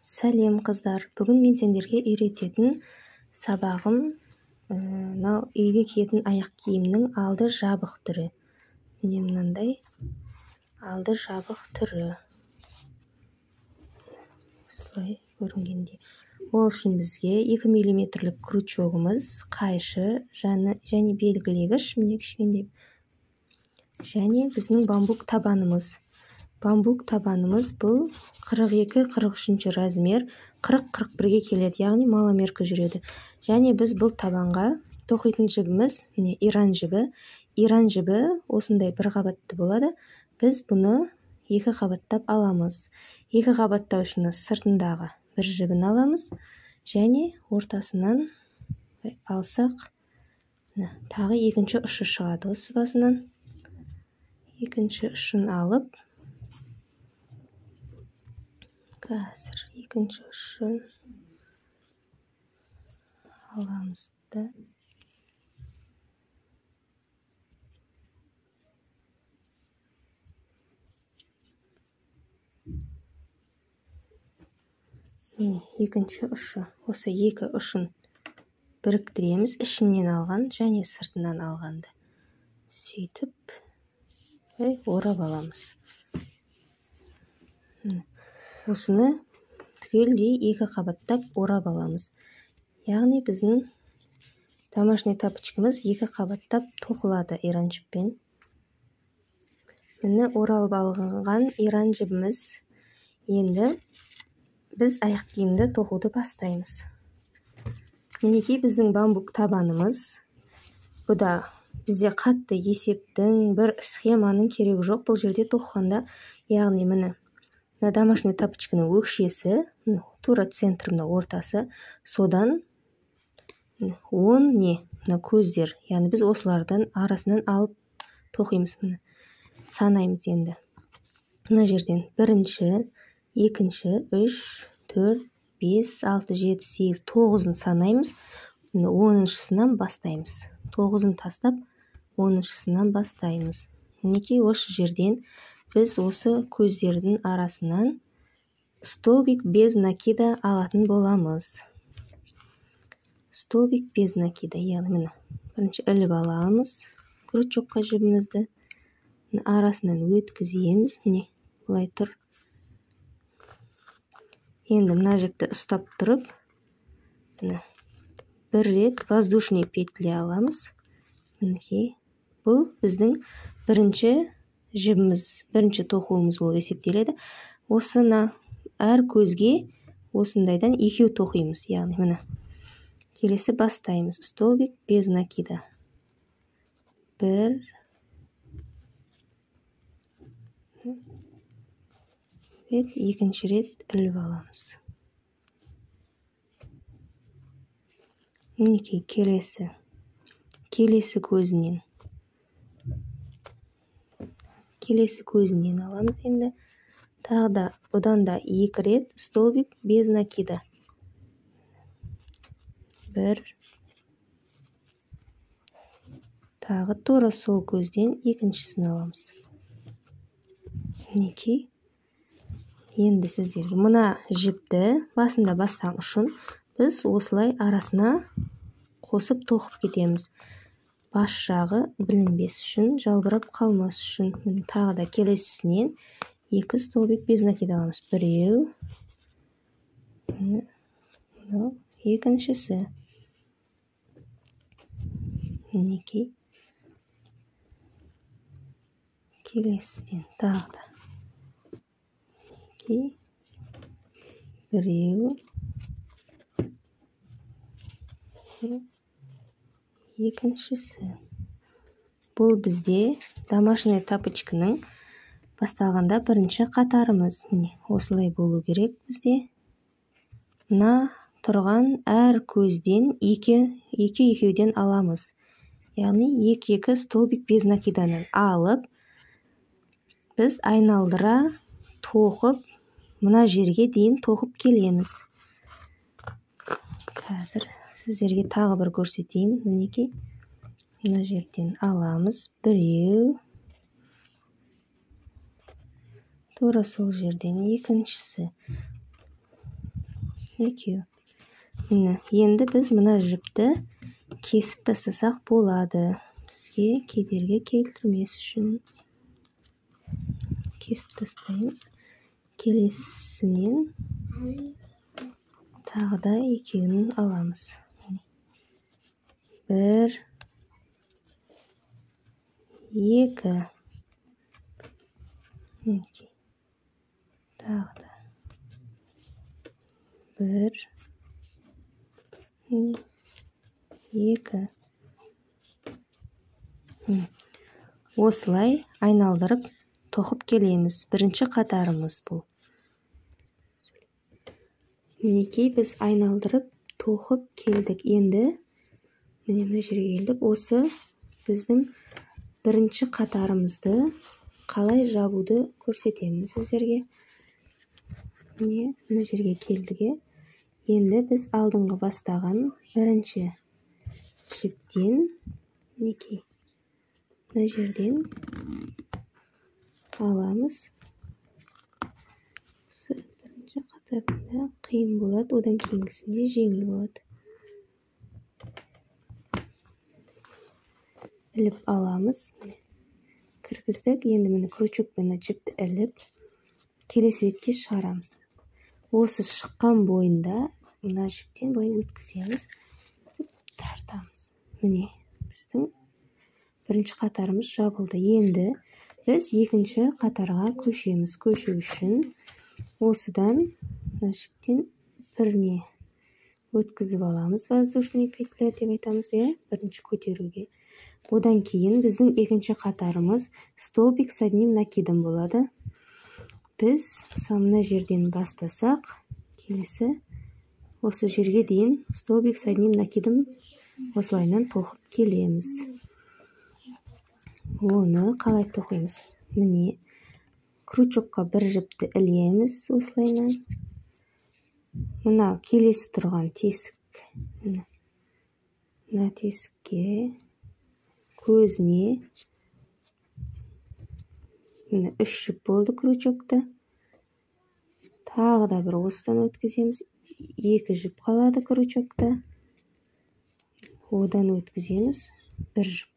Сәлем қыздар, бүгін мен сендерге үйрететін сабағым мынау үйге киетін аяқ киімнің алды жабық түрі. Міне мынандай алды жабық түрі. Осылай көрінгенде. Ол үшін бізге 2 мм крючогымыз, қайшы және белгілегіш, міне кішкентай. Және біздің бамбук табанымыз. Бамбук табанымыз бұл 42-43 размер, 40-41-ге келеді, яғни маломеркі жүреді. Және біз бұл табанға тоқитын жібіміз, міне иран жібі. Иран жібі осындай бір қабатты болады. Біз бұны 2 қабаттап аламыз. 2 қабаттау үшін сыртындағы бір жібін аламыз. Және ортасынан алсақ, тағы екінші ұшы шығады осы басынан. Екінші ұшын алып, қазір екінші ұшын аламыз да екінші ұшы, осы екі ұшын біріктіреміз, ішінен алған және сыртынан алғанды. Сөйтіп орап аламыз. Осыны түгелдей 2 қабаттап орап аламыз. Яғни біздің домашний тапочкамыз 2 қабаттап тоқылады иран жіппен. Міне оралып алынған иран жібіміз. Енді біз аяқ киімді тоқуды бастаймыз. Мінекей біздің бамбук табанымыз. Бұда бізде қатты есептің, бір схеманың керегі жоқ бұл жерде тоқығанда. Яғни міне домашний тапочканың өкшесі, тура центрында ортасы, содан 10 көздер, яғни біз осылардан арасынан алып тоқимыз. Санаймыз енді. Мына жерден 1-ші, 2-ші, 3, 4, 5, 6, 7, 8, 9-ын санаймыз. 10-шысынан бастаймыз. 9-ын тастап, 10-шысынан бастаймыз. Мінекей осы жерден біз осы көздердің арасынан столбик без накида алатын боламыз. Столбик без накида, яғни бірінші іліп аламыз крючокқа жібімізді, арасынан өткіземіз, міне бұлай тұр. Енді мына жіпті ұстап тұрып, бір рет воздушный петля аламыз. Мінекей бұл біздің бірінші жібіміз, бірінші тоқуымыз болып есептеледі. Осыны әр көзге осындайдан 2 тоқимыз, яғни міне. Келесі бастаймыз. Столбик без накида. 1, екінші рет іліп аламыз. Мінекей келесі көзінен. Келесі көзінен аламыз енді. Тағы да бұдан да 2 рет столбик без накида. 1. Тағы тура сол көзден екіншісін аламыз. Мінекей. Енді сіздерге мына жіпті басында бастан ұшын біз осылай арасына қосып тоқып кетеміз. Бас жағы білінбес үшін, жалбырап қалмас үшін. Тағы да келесісінен 2 столбик без накида аламыз. 1, екіншісі. Мінекей. Келесіден тағы да. Мінекей. 1, екіншісі. Бұл бізде домашний тапочканың басталғанда бірінші қатарымыз. Міне осылай болу керек бізде. Мына тұрған әр көзден 2-2-ден аламыз. Яғни 2-2 столбик без накиданың алып, біз айналдыра тоқып, мына жерге дейін тоқып келеміз. Қазір сіздерге тағы бір көрсетейін. Мінекей. Мына жерден аламыз. 1, тура сол жерден екіншісі. екеу. Міне, енді біз мына жіпті кесіп тастасақ болады. Бізге кедергі келтірмес үшін кесіп тастаймыз. Келесінен тағы да екеуін аламыз. Бір, екі, тағы да бір, екі. Осылай айналдырып тоқып келеміз. Бірінші қатарымыз бұл. Мінекей біз айналдырып тоқып келдік. Енді мына жерге келдік. Осы біздің бірінші қатарымызды қалай жабуды көрсетемін сіздерге. Мына жерге келдік. Енді біз алдыңғы бастаған бірінші жіптен мінекей мына жерден аламыз. Бірінші қатарында қиын болады, одан кейінгісінде жеңіл болады. Іліп аламыз. Кіргіздік. Енді міне крючокпен жіпті іліп, келесі бетке шығарамыз. Осы шыққан бойында мына жіптен былай өткіземіз, тартамыз. Міне біздің бірінші қатарымыз жабылды. Енді біз екінші қатарға көшеміз. Көшу үшін осыдан мына жіптен біріне өткізіп аламыз. Воздушный петля деп айтамыз, бірінші көтеруге. Одан кейін біздің екінші қатарымыз столбик с одним накидом болады. Біз мына жерден бастасақ, келесі осы жерге дейін столбик с одним накидом осылайынан тоқып келеміз. Оны қалай тоқимыз? Міне, крючокқа бір жіпті ілеміз осылайынан. Мына келесі тұрған тесік. Мына тесікке көзіне міне 3 жіп болды крючокта. Тағы да бір осыдан өткіземіз. 2 жіп қалады крючокта. Одан өткіземіз 1 жіп.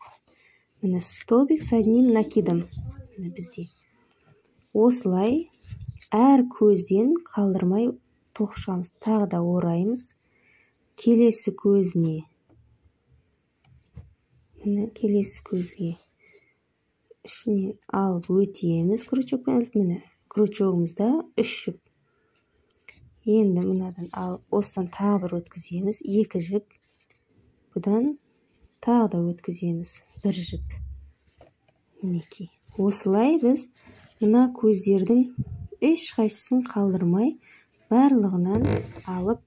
Міне столбик с одним накидом бізде. Осылай әр көзден қалдырмай тоқып шығамыз. Тағы да ораймыз. Келесі көзіне. Міне келесі көзге ішінен алып өтеміз крючокпен. Міне крючогымызда 3 жіп. Енді мынадан алып осыдан тағы бір өткіземіз. 2 жіп. Бұдан тағы да өткіземіз 1 жіп. Мінекей. Осылай біз мына көздердің ешқайсысын қалдырмай барлығынан алып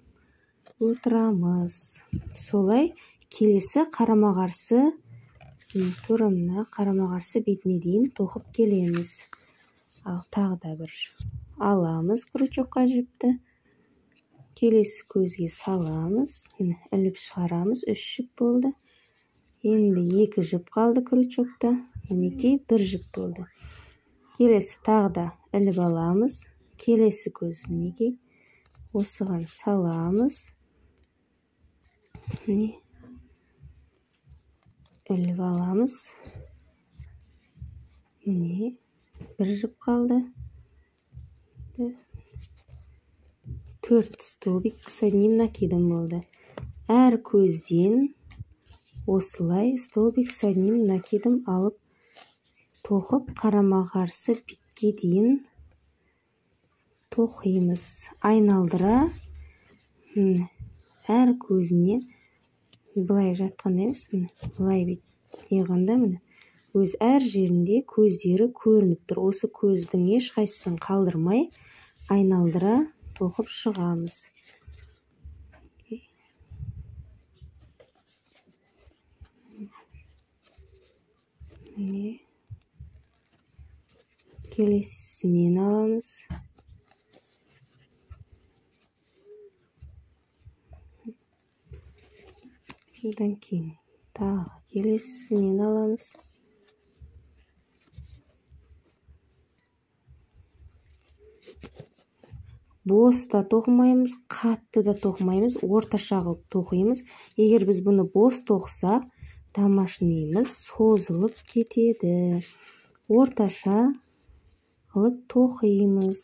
отырамыз. Солай келесі қарама-қарсы тура мына қарама-қарсы бетіне дейін тоқып келеміз. Ал тағы да бір аламыз крючокқа жіпті. Келесі көзге саламыз. Іліп шығарамыз. 3 жіп болды. Енді 2 жіп қалды крючокта. Мінекей 1 жіп болды. Келесі тағы да іліп аламыз. Келесі көз мінекей. Осыған саламыз. Іліп аламыз. Міне 1 жіп қалды. 4 столбик с одним накидом болды. Әр көзден осылай столбик с одним накидом алып тоқып қарама-қарсы бетке дейін тоқимыз. Айналдыра әр көзіне былай жатқанда емес, былай бет неғанда міне өз әр жерінде көздері көрініп тұр. Осы көздің ешқайсысын қалдырмай айналдыра тоқып шығамыз. Келесінен аламыз. Одан кейін тағы келесінен аламыз. бос та тоқымаймыз, қатты да тоқымаймыз, орташа қылып тоқимыз. Егер біз бұны бос тоқсақ, домашнийіміз созылып кетеді. Орташа қылып тоқимыз.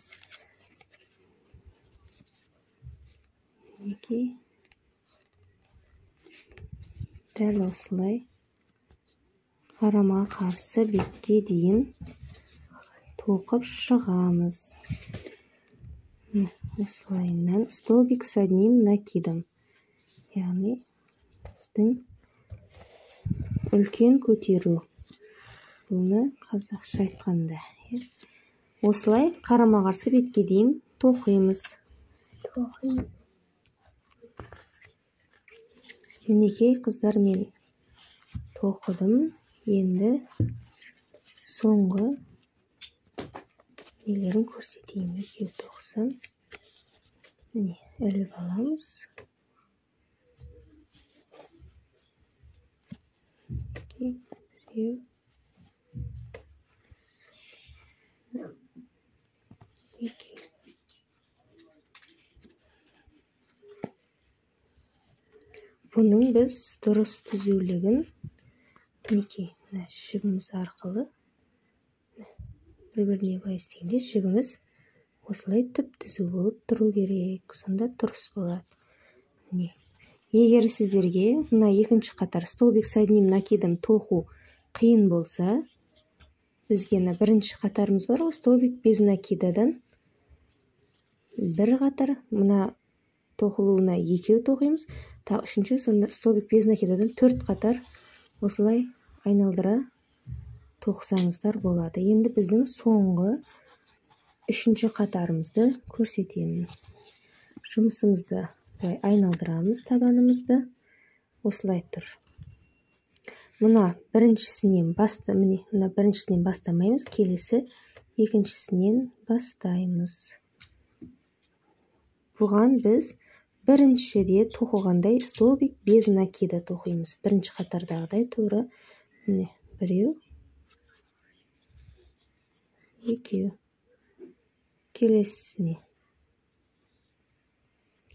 Дәл осылай қарама қарсы бетке дейін тоқып шығамыз. Осылайынан столбик с одним накидом. Яғни біздің үлкен көтеру. Бұны қазақша айтқанда. Осылай қарама қарсы бетке дейін тоқимыз. Мінекей қыздар, мен тоқыдым. Енді соңғы нелерін көрсетейін. Екеу тоқсам. Міне, іліп аламыз. Біреу. Екеу. Бұның біз дұрыс түзулігін мінекей жібіміз арқылы бір-біріне былай істегенде жібіміз осылай түп түзу болып тұру керек. Сонда дұрыс болады. Міне. Егер сіздерге мына екінші қатар столбик с одним накидом тоқу қиын болса, бізге бірінші қатарымыз бар, столбик без накидадан бір қатар, мына тоқылуына екеу тоқимыз. Үшінші, сонда столбик без накидадан 4 қатар осылай айналдыра тоқсаңыздар болады. Енді біздің соңғы үшінші қатарымызды көрсетемін. Жұмысымызды айналдырамыз, табанымызды осылай тұр. Мына біріншісінен бастамаймыз, келесі екіншісінен бастаймыз. Бұған біз біріншіде тоқығандай столбик без накида тоқимыз. Бірінші қатардағыдай тура. Біреу, екеу.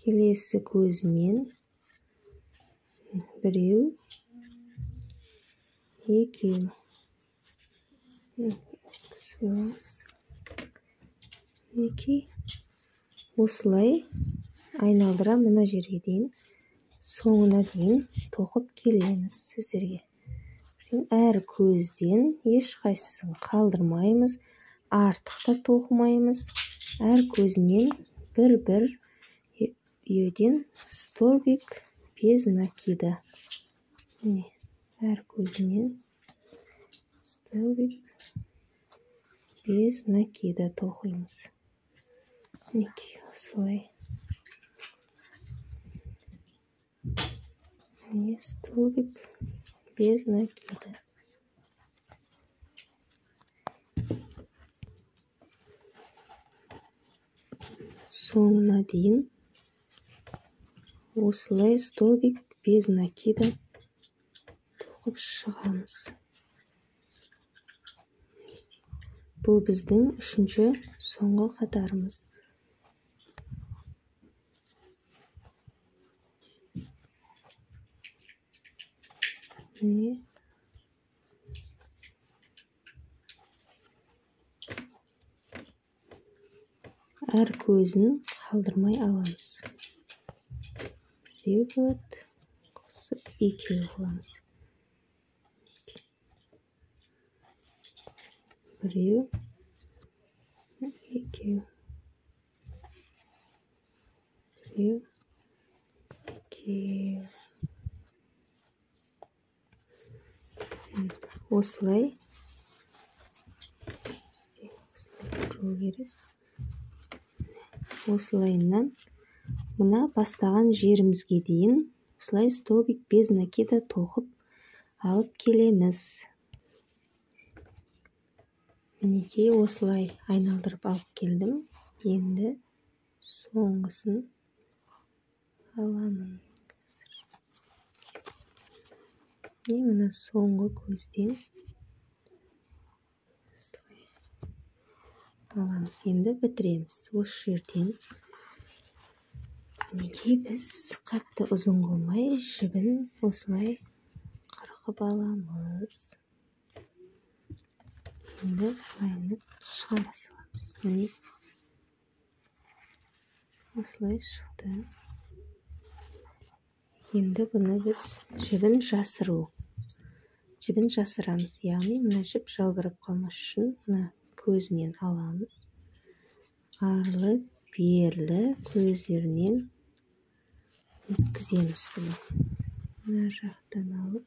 Келесі көзінен біреу, екеу. Осылай айналдыра мына жерге дейін, соңына дейін тоқып келеміз сіздерге. Әр көзден ешқайсысын қалдырмаймыз, артық та тоқымаймыз. Әр көзінен бір-бір үйеден столбик без накида. Әр көзінен столбик без накида тоқимыз. Осылай. Столбик без накида. Соңына дейін осылай столбик без накида тоқып шығамыз. Бұл біздің үшінші соңғы қатарымыз. Әр көзін қалдырмай аламыз. Біреу болады, қосып екеу аламыз. Біреу, екеу. Біреу, екеу. Осылай тұру керек. Осылайынан мына бастаған жерімізге дейін осылай столбик без накида тоқып алып келеміз. Мінекей осылай айналдырып алып келдім. Енді соңғысын аламын. Мына соңғы көзден аламыз. Енді бітіреміз. Осы жерден мінекей біз қатты ұзын қылмай жібін осылай қырқып аламыз. Енді былайынып шығара саламыз. Міне осылай шықты. Енді бұны біз жібін жасырамыз. Яғни мына жіп жалбырап қалмас үшін мына көзінен аламыз. Арлы берлі көздерінен өткіземіз бұны. Мына жақтан алып,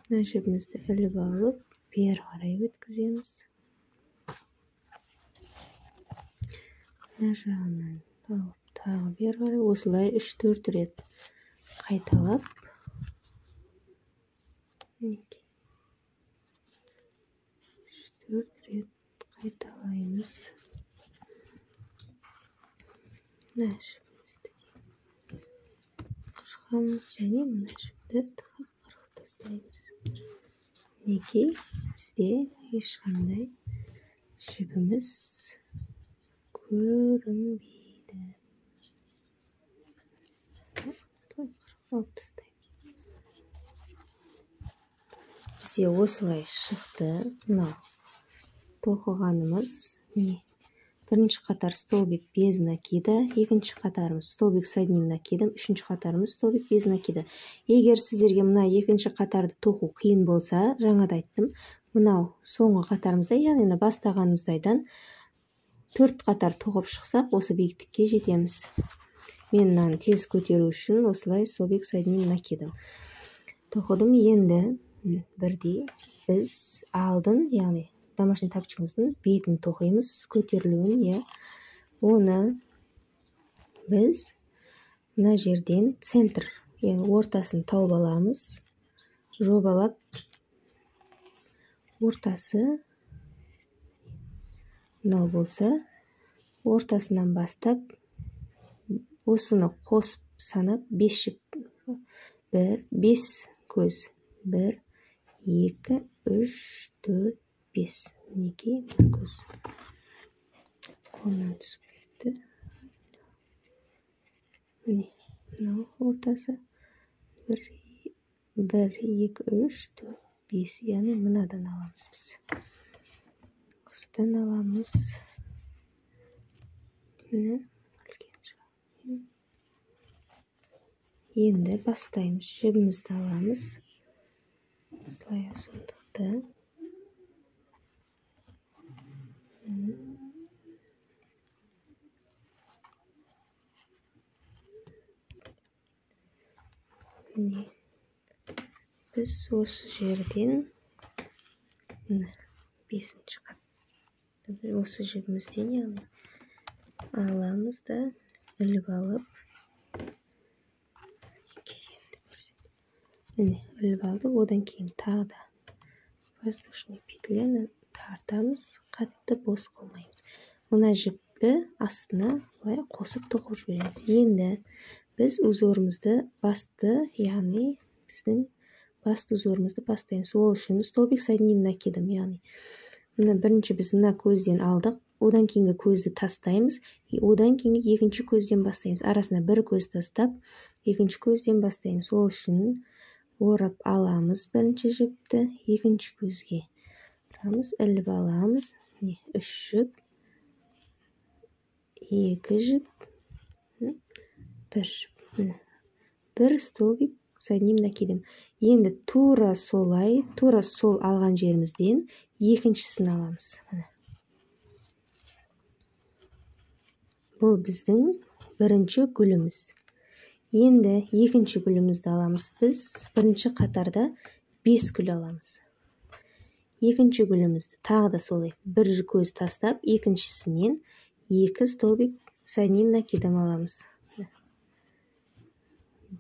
мына жібімізді іліп алып, бер қарай өткіземіз. Мына жағынан алып, тағы бер қарай. Осылай 3-4 рет қайталап, 3-4 рет қайталаймыз. Мына жібімізді қырқамыз және мына жіпті тығып қырқып тастаймыз. Мінекей бізде ешқандай жібіміз көрінбейді. Қырқып тастаймыз. Бізде осылай шықты. Мынау тоқығанымыз. Бірінші қатар столбик без накида, екінші қатарымыз столбик с одним накидом, үшінші қатарымыз столбик без накида. Егер сіздерге мына екінші қатарды тоқу қиын болса, жаңада айттым, мынау соңғы қатарымызда, яғни бастағанымыздайдан 4 қатар тоқып шықсақ, осы биіктікке жетеміз. Мен мынаны тез көтеру үшін осылай столбик с одним накидом тоқыдым. Енді бірдей біз алдын, яғни домашний тапчығымыздың бетін тоқимыз, көтерілуін. Оны біз мына жерден центр, ортасын тауып аламыз. Жобалап, ортасы мынау болса, ортасынан бастап, осыны қосып санап, 5 жіп, 5 көз, 1, 2, 3, 4, 5. Мінекей көз. Қолынан түсіп кетті. Міне, мынау ортасы 1, 2, 3, 4, 5. Яғни мынадан аламыз біз. Осыдан аламыз. Міне, енді бастаймыз. Жібімізді аламыз. Осылай ұзындықты. Міне, біз осы жерден 5-ші қат, осы жібімізден аламыз да іліп алып, міне іліп алды. Одан кейін тағы да воздушный петляны тартамыз, қатты бос қылмаймыз. Мына жіпті астына былай қосып тоқып жібереміз. Енді біз узорымызды басты, яғни біздің басты узорымызды бастаймыз. Ол үшін столбик с одним накидом, яғни мына бірінші біз мына көзден алдық, одан кейінгі көзді тастаймыз, одан кейінгі екінші көзден бастаймыз. Арасына бір көз тастап, екінші көзден бастаймыз. Ол үшін орап аламыз бірінші жіпті, екінші көзге іліп аламыз. 3 жіп, 2 жіп, 1 жіп. 1 столбик с одним накидом. Енді тура солай, тура сол алған жерімізден екіншісін аламыз. Бұл біздің бірінші гүліміз. Енді екінші гүлімізді аламыз. Біз бірінші қатарда 5 гүл аламыз. Екінші гүлімізді тағы да солай бір көз тастап, екіншісінен 2 столбик с одним накидом аламыз.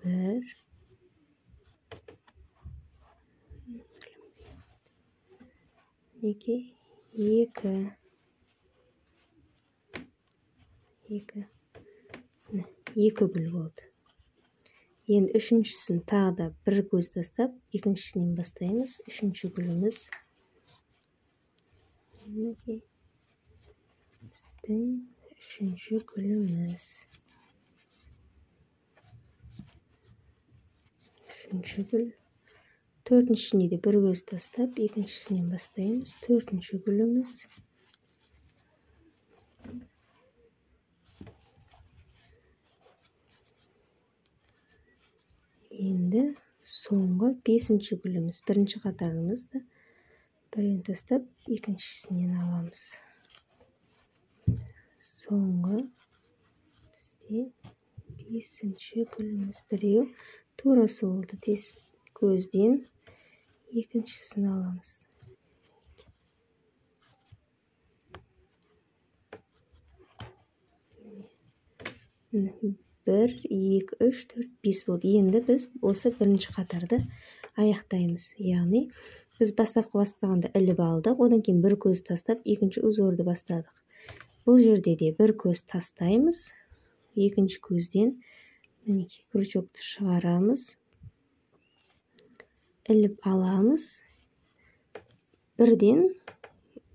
1, 2, 2 гүл болды. Енді үшіншісін тағы да бір көз тастап, екіншісінен бастаймыз. Үшінші гүліміз. Біздің үшінші гүліміз. 3-ші гүл. 4-шісіне де бір көз тастап, екіншісінен бастаймыз. 4-ші гүліміз. Енді соңғы 5-ші гүліміз. Бірінші қатарымызды бірін тастап, екіншісінен аламыз. Соңғы бізде 5-ші гүліміз. Біреу тура солды көзден екіншісін аламыз. 1, 2, 3, 4, 5 болды. Енді біз осы бірінші қатарды аяқтаймыз. Яғни біз бастағанда іліп алдық, одан кейін бір көз тастап, екінші узорды бастадық. Бұл жерде де бір көз тастаймыз. Екінші көзден крючокты шығарамыз. Іліп аламыз. Бірден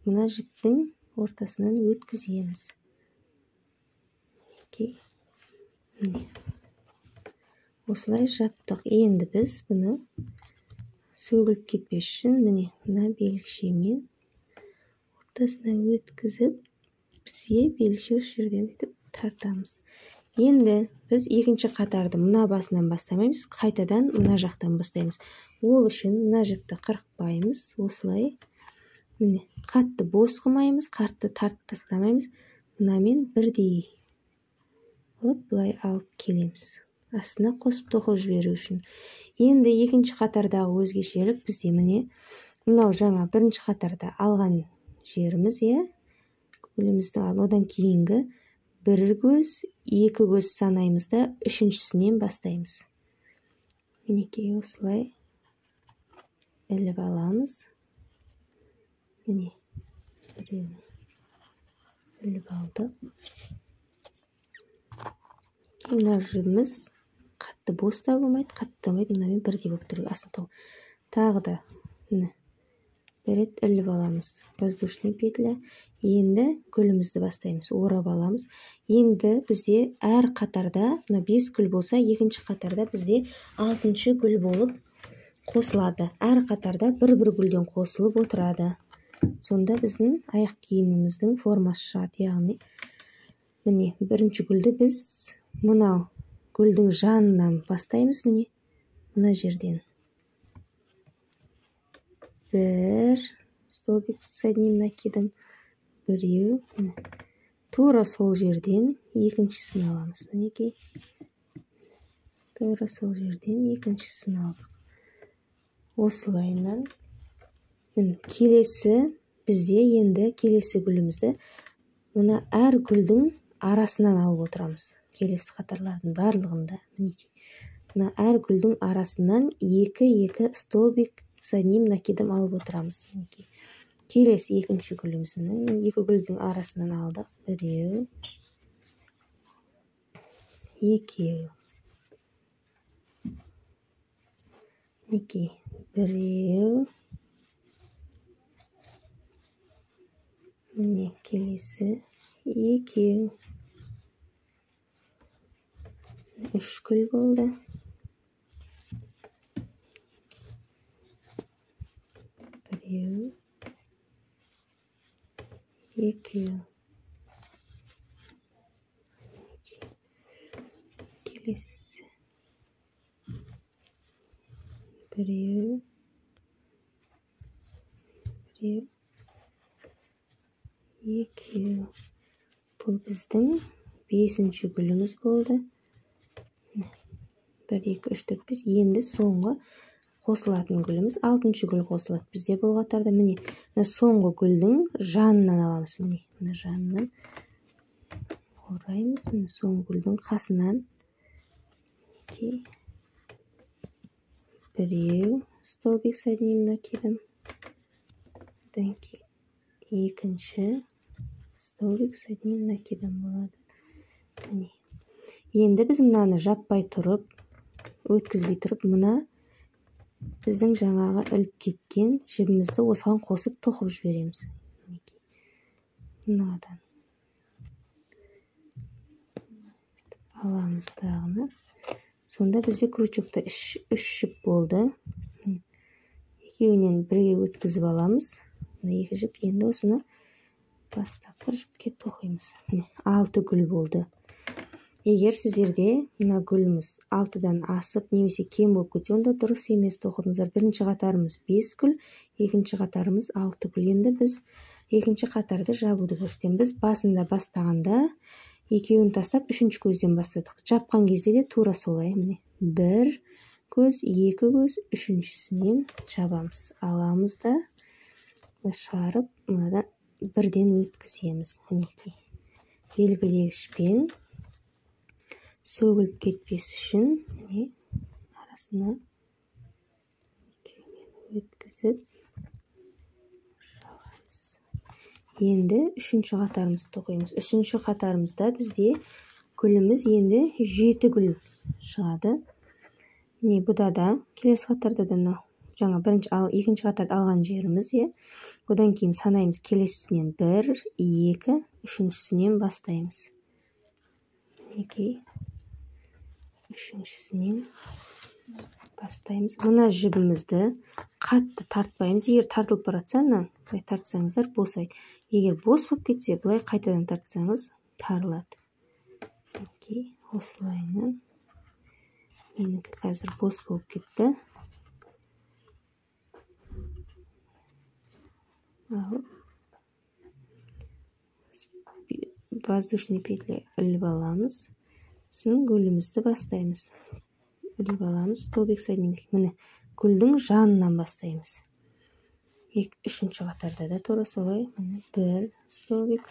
мына жіптің ортасынан өткіземіз. Осылай жаптық. Енді біз бұны сөгіліп кетпес үшін мына белгішемен ортасына өткізіп, бізге белгіше осы жерден тартамыз. Енді біз екінші қатарды мына басынан бастамаймыз, қайтадан мына жақтан бастаймыз. Ол үшін мына жіпті қырықпаймыз. Осылай қатты бос қылмаймыз, қатты тартып тастамаймыз. Мынамен бірдей бұлай алып келеміз. Астына қосып тоқып жіберу үшін. Енді екінші қатардағы өзгешелік бізде мынау жаңа бірінші қатарда алған жеріміз, гүлімізді одан кейінгі бір көз, екі көз санаймыз да үшіншісінен бастаймыз. Осылай іліп аламыз. Іліп алдық. Мына жібіміз қатты бос та болмайды, қатты болмайды, мынамен бірдей болып тұру. Тағы да бір рет іліп аламыз. Воздушный петля. Енді гүлімізді бастаймыз, орап аламыз. Енді бізде әр қатарда, 5 гүл болса, екінші қатарда бізде 6-шы гүл болып қосылады. Әр қатарда бір-бір гүлден қосылып отырады. Сонда біздің аяқ киіміміздің формасы шығады. Яғни, бірінші гүлді біз мынау гүлдің жанынан бастаймыз. Мына жерден. Бір столбик с одним накидом. Біреу. Тура сол жерден екіншісін аламыз. Тура сол жерден екіншісін алдық. Осылайынан келесі бізде енді келесі гүлімізді мына әр гүлдің арасынан алып отырамыз. Келесі қатарлардың барлығында. Мына әр гүлдің арасынан 2-2 столбик с одним накидом алып отырамыз. Келесі екінші гүліміз. Екі гүлдің арасынан алдық. Біреу, екеу. Біреу. Келесі екеу. 3 гүл болды. Біреу, екеу. Келесі. Біреу, екеу. Бұл біздің 5-ші гүліміз болды. 1, 2, 3, 4, 5. Енді соңғы қосылатын гүліміз 6-шы гүл қосылады. Бізде бұл қатарда соңғы гүлдің жанынан аламыз. Мына жанынан ораймыз. Соңғы гүлдің қасынан. Біреу столбик с одним накидом. Екінші столбик с одним накидом болады. Енді біз мынаны жаппай тұрып, өткізбей тұрып, мына біздің жаңағы іліп кеткен жібімізді осыған қосып тоқып жібереміз. Мынадан аламыз дағыны. Сонда бізде крючокта 3 жіп болды. Екеуінен бірге өткізіп аламыз. 2 жіп. Енді осыны бастапқы жіпке тоқимыз. 6 гүл болды. Егер сіздерде мына гүліміз 6-дан асып немесе кем болып кетсе, онда дұрыс емес тоқыңыздар. Бірінші қатарымыз 5 гүл, екінші қатарымыз 6 гүл. Енді біз екінші қатарды жабуды көрсетемін. Біз басында бастағанда екеуін тастап, үшінші көзден бастадық. Жапқан кезде де тура солай. Міне, 1 көз, 2 көз, үшіншісінен жабамыз. Аламыз да шығарып, мынадан бірден өткіземіз. Мінекей. Белгілегішпен сөгіліп кетпес үшін міне арасына өткізіп жағамыз. Енді үшінші қатарымызды тоқимыз. Үшінші қатарымызда бізде гүліміз енді 7 гүл шығады. Міне бұда да келесі қатарда да жаңа екінші қатарды алған жеріміз. Одан кейін санаймыз, келесісінен 1, 2, үшіншісінен бастаймыз. Мінекей. Үшіншісінен бастаймыз. Мына жібімізді қатты тартпаймыз. Егер тартылып баратса, былай тартсаңыздар босайды. Егер бос болып кетсе, былай қайтадан тартсаңыз тарылады. Мінекей, осылайынан. Менікі қазір бос болып кетті. Алып, воздушный петля іліп аламыз. Сосын гүлімізді бастаймыз. Іліп аламыз, столбик соединительный. Міне, гүлдің жанынан бастаймыз. Үшінші қатарда да тура солай. 1 столбик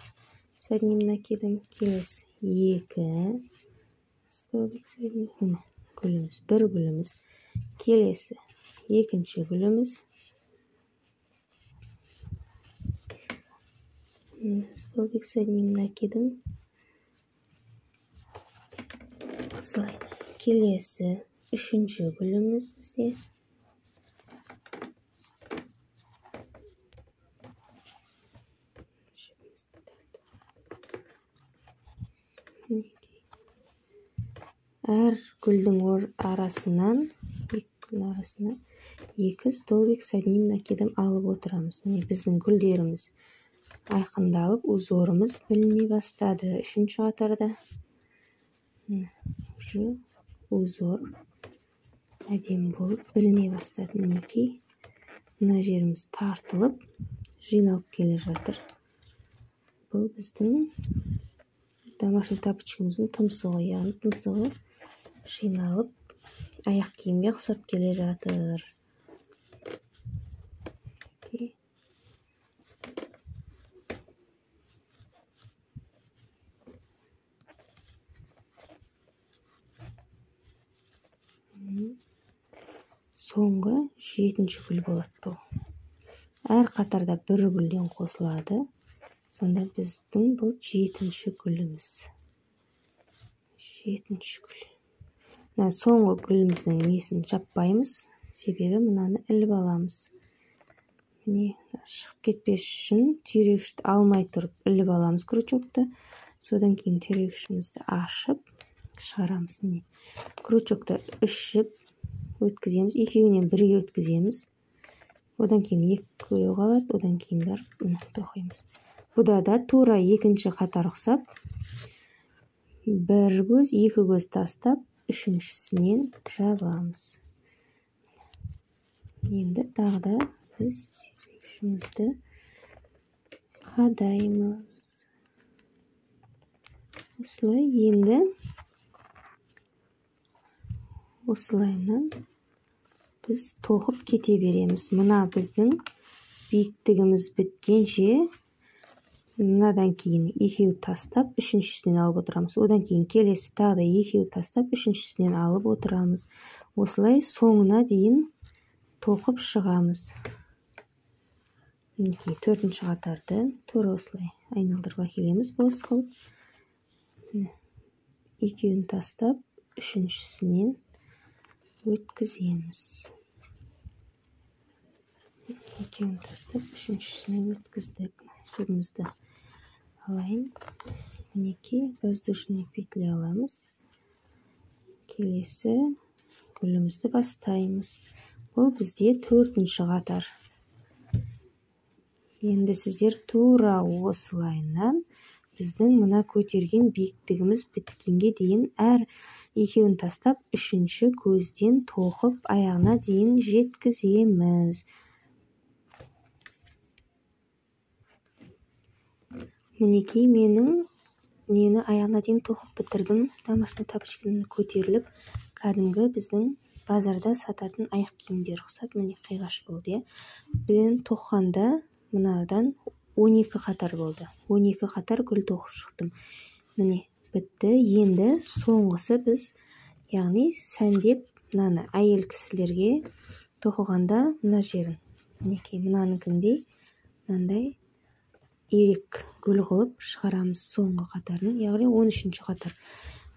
соединительный накидым. Келесі 2 столбик соединительный. Гүліміз, бір гүліміз. Келесі екінші гүліміз. Столбик соединительный накидым. Осылайда. Келесі үшінші гүліміз бізде. Әр гүлдің арасынан, екі столбик соединительный накидым алып отырамыз. Міне біздің гүлдеріміз айқындалып, узорымыз біліне бастады. Үшінші қатарда узор әдемі болып біліне бастады. Мінекей, мына жеріміз тартылып, жиналып келе жатыр. Бұл біздің домашний тапочкамыздың тұмсығы, яғни тұмсығы жиналып, аяқ киімге ұқсап келе жатыр. Соңғы 7-ші гүл болады бұл. Әр қатарда бір гүлден қосылады. Сонда біздің бұл 7-ші гүліміз. 7-ші гүл. Соңғы гүліміздің несін жаппаймыз. Себебі мынаны іліп аламыз. Міне, шығып кетпес үшін түйрегішті алмай тұрып іліп аламыз крючокты. Содан кейін түйрегішімізді ашып шығарамыз. Міне, крючокта 3 жіп өткіземіз. Екеуінен бірге өткіземіз. Одан кейін 2 көйлеу қалады. Одан кейін барып тоқимыз. Бұда да тура екінші қатар ұқсап, 1 көз, 2 көз тастап, үшіншісінен жабамыз. Енді тағы да біз түйрегішімізді қадаймыз. Осылай енді осылайынан біз тоқып кете береміз. Мына біздің биіктігіміз біткенше, мынадан кейін 2 тастап, үшіншісінен алып отырамыз. Одан кейін келесі тағы да 2 тастап, үшіншісінен алып отырамыз. Осылай соңына дейін тоқып шығамыз. 4-ші қатарды тура осылай айналдырып әкелеміз, бос қылып. 2 тастап, үшіншісінен өткіземіз. 2 тастап, үшіншісінен өткіздік. Түрімізді алайын. Мінекей, воздушный петля аламыз. келесі гүлімізді бастаймыз. Бұл бізде 4-ші қатар. Енді сіздер тура осылайынан біздің мына көтерген биіктігіміз біткенге дейін әр екеуін тастап 3-ші көзден тоқып аяғына дейін жеткіземіз. Мінекей менің нені аяғына дейін тоқып бітірдім. Домашний тапочканы көтеріліп, кәдімгі біздің базарда сататын аяқ киімдер ұқсап, міне қиғаш болды. Мен тоққанда мынадан 12 қатар болды. 12 қатар гүл тоқып шықтым. Міне бітті. Енді соңғысы біз, яғни сәндеп мынаны әйел кісілерге тоқығанда мына жерін, мінекей мынаныкіндей мынандай ерек гүл қылып шығарамыз соңғы қатарын, яғни 13-ші қатар.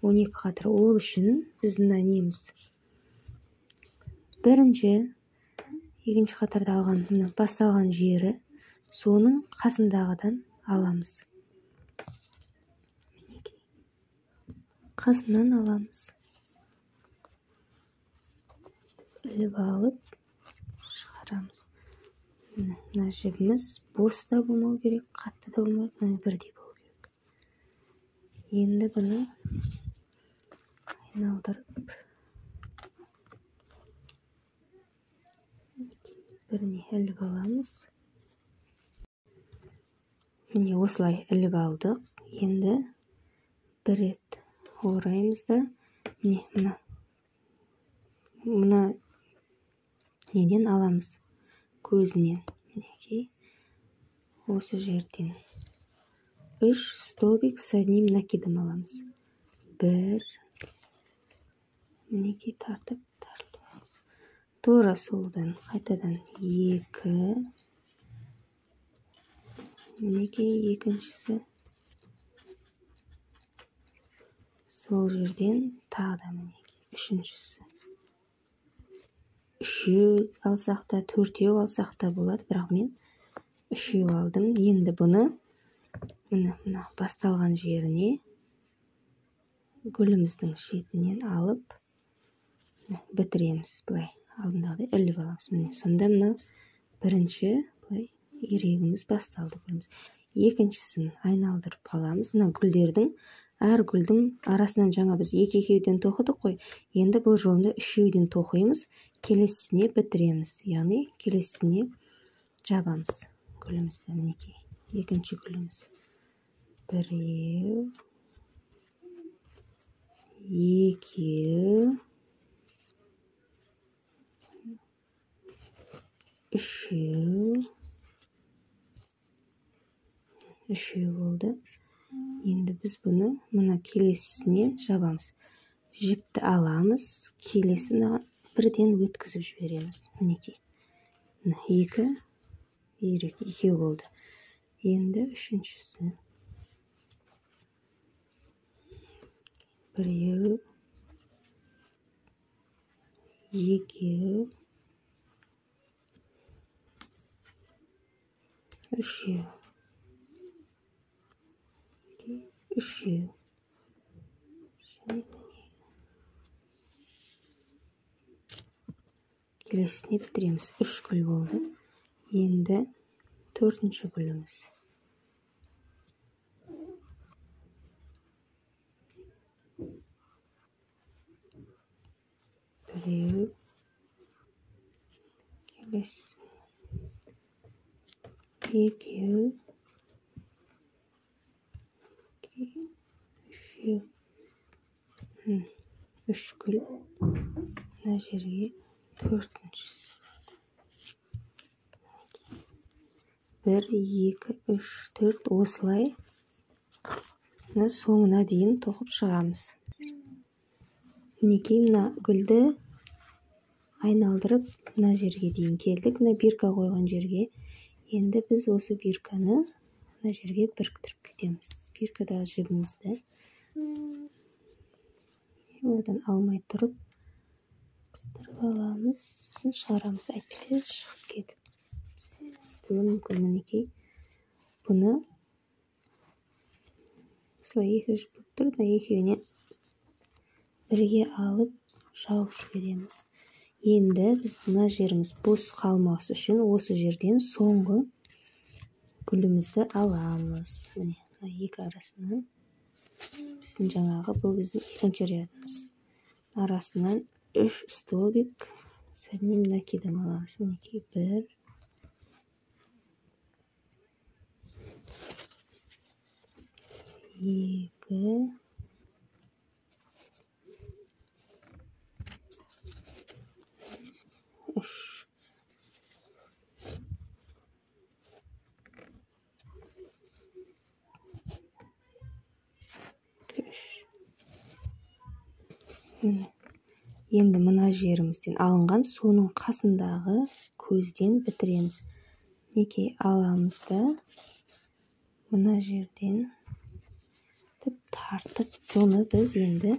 12 қатар. Ол үшін біз мына неміз. Бірінші, екінші қатарда алған басталған жері, соның қасындағыдан аламыз. Қасынан аламыз. Іліп алып шығарамыз. Мына жібіміз бос та болмау керек, қатты да болмау керек, бірдей болу керек. Енді бұны айналдырып біріне іліп аламыз. Міне осылай іліп алдық. Енді бір рет ораймыз да, міне мына неден аламыз, көзінен. Мінекей осы жерден 3 столбик с одним накидом аламыз. 1, мінекей тартып тура солдан қайтадан 2, мінекей екіншісі, сол жерден тағы да мінекей үшіншісі. 3 алсақ та, 4 алсақ та болады, бірақ мен 3 алдым. Енді бұны мына басталған жеріне гүліміздің шетінен алып бітіреміз. Бұлай алдындағыдай іліп аламыз. Міне сонда мына бірінші бұлай ирегіміз басталды гүліміз. Екіншісін айналдырып аламыз. Мына гүлдердің, әр гүлдің арасынан жаңа біз 2-2-ден тоқыдық қой. Енді бұл жолында 3-ден тоқимыз, келесісіне бітіреміз. Яғни келесісіне жабамыз гүлімізді. Мінекей екінші гүліміз. 1, 2, 3 болды. Енді біз бұны мына келесісіне жабамыз. Жіпті аламыз, келесіні бірден өткізіп жібереміз. Мінекей 2 болды. Енді үшіншісі. 1, 2, 3. Келесіне бітіреміз. 3 гүл болды. Енді 4-ші гүліміз. 1, келесі 2, 3 гүл. Мына жерге 4-шісі. 1, 2, 3, 4 осылай соңына дейін тоқып шығамыз. Мінекей мына гүлді айналдырып мына жерге дейін келдік. Мына бирка қойған жерге. Енді біз осы бирканы мына жерге біріктіріп кетеміз. Биркадағы жібімізді одан алмай тұрып қыстырып аламыз, шығарамыз. Әйтпесе шығып кетіп мүмкін. Мінекей бұны осылай 2 жіп болып тұр. Екеуіне бірге алып жауып жібереміз. Енді біз мына жеріміз бос қалмас үшін осы жерден соңғы гүлімізді аламыз. Міне, екі арасынан біздің жаңағы бұл біздің екінші рядымыз. Арасынан 3 столбик с одним накидом аламыз. Мінекей 1, 2, 3. Енді мына жерімізден алынған соның қасындағы көзден бітіреміз. Неке аламыз да мына жерден тартып, оны біз енді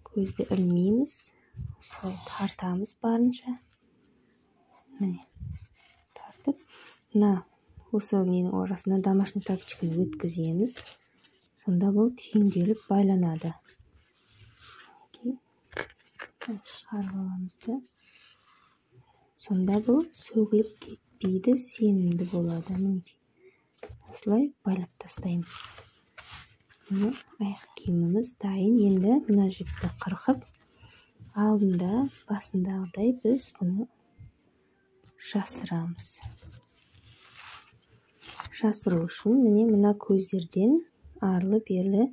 көзді ілмейміз. Осылай тартамыз барынша. Міне, тартып, осы ненің орасына домашний тапочканы өткіземіз. Сонда бұл түйінделіп байланады. Шығарып аламыз да. Сонда бұл сөгіліп кетпейді, сенімді болады. Осылай байлап тастаймыз. Аяқ киіміміз дайын. Енді мына жіпті қырқып, алдында басындағыдай біз бұны жасырамыз. Жасыру үшін мына көздерден арлы-берлі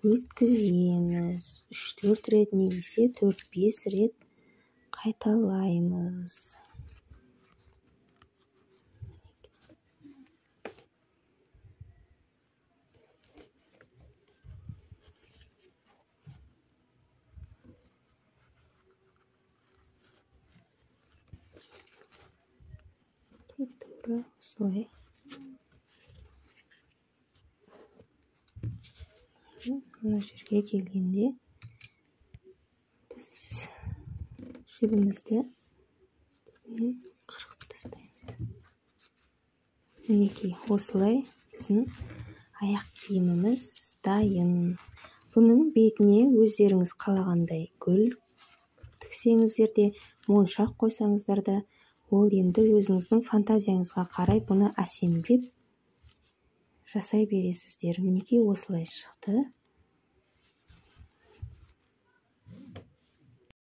өткіземіз. 3-4 рет немесе 4-5 рет қайталаймыз. Тура осылай. Мына жерге келгенде біз жібімізді қырқып тастаймыз. Мінекей, осылай біздің аяқ киіміміз дайын. Бұның бетіне өздеріңіз қалағандай гүл тіксеңіздер де, моншақ қойсаңыздар да, ол енді өзіңіздің фантазияңызға қарай бұны әсемдеп жасай бересіздер. Мінекей осылай шықты.